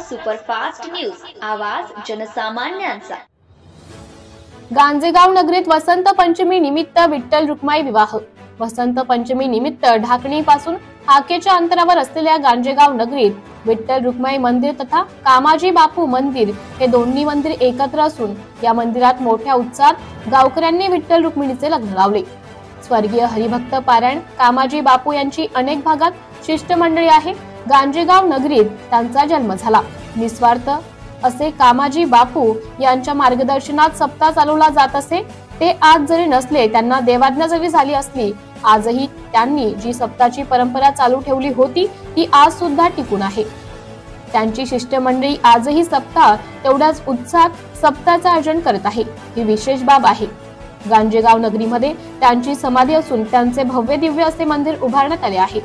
Superfast news, आवाज जनसामान्यांचा। गांजेगाव नगरीत वसंत पंचमी निमित्त विठ्ठल रुक्माई विवाह। वसंत पंचमी निमित्त ढाकणी पासून हाकेच्या अंतरावर असलेल्या गांजेगाव नगरीत विठ्ठल रुक्माई मंदिर तथा कामाजी बापू मंदिर हे दोन्ही मंदिर एकत्र असून या मंदिरात मोठ्या उत्साहात गावकऱ्यांनी विठ्ठल रुक्मिणीचे लग्न लावले। स्वर्गीय हरिभक्त पारायण कामाजी बापू यांची अनेक भागात शिष्टमंडळी आहे। गांजेगाव नगरीत त्यांचा जन्म झाला। निस्वार्थ असे कामाजी बापू यांच्या मार्गदर्शनात सप्ताह चालवला जात असे। ते आज जरी नसले, त्यांना देवाज्ञा जरी झाली असली, आजही त्यांनी जी सप्ताहाची परंपरा चालू ठेवली होती ती आज सुद्धा टिकून आहे। त्यांची शिष्टमंडळी आजही सप्ताह तेवढ्याच उत्साहात सप्ताहाचे आयोजन करत आहे। ही विशेष बाब आहे। गांजेगाव नगरीमध्ये त्यांची समाधी असून त्यांचे भव्य दिव्य असे मंदिर उभारण्यात आले आहे।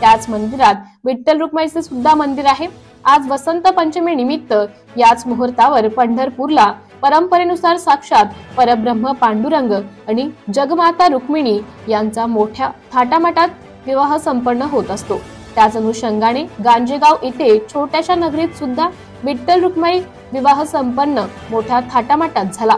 त्याच मंदिरात विठ्ठल रुक्माईचे सुद्धा मंदिर आहे। आज वसंत पंचमी निमित्त याच मुहूर्तावर पंढरपूरला परंपरेनुसार साक्षात परब्रह्म पांडुरंग आणि जगमाता रुक्मिणी यांचा मोठ्या थाटामाटात विवाह संपन्न होत असतो। त्याच अनुषंगाने गांजेगाव येथे छोट्याशा नगरीत सुद्धा विठ्ठल रुक्माई विवाह संपन्न मोठ्या थाटामाटात झाला।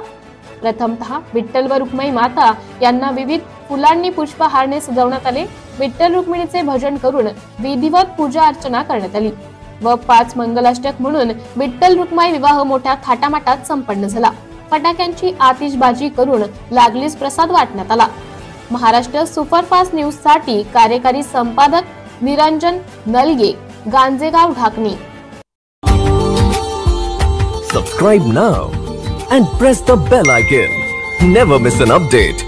प्रथमतः विठ्ठल व रुक्माई माता यांना विविध फुलांनी पुष्पहारने सजवण्यात आले। विठ्ठल रुक्मिणीचे भजन करून विधिवत पूजा अर्चना करण्यात आली व 5 मंगलाष्टक म्हणून विठ्ठल रुक्माई विवाह मोठ्या थाटामाटात संपन्न झाला। फटाक्यांची आतिषबाजी करून लागलीच प्रसाद वाटण्यात आला। महाराष्ट्र सुपरफास्ट न्यूज साठी कार्यकारी संपादक Niranjan नलगे, गांजेगाव ढाकणी। Subscribe now and press the bell icon. Never miss an update.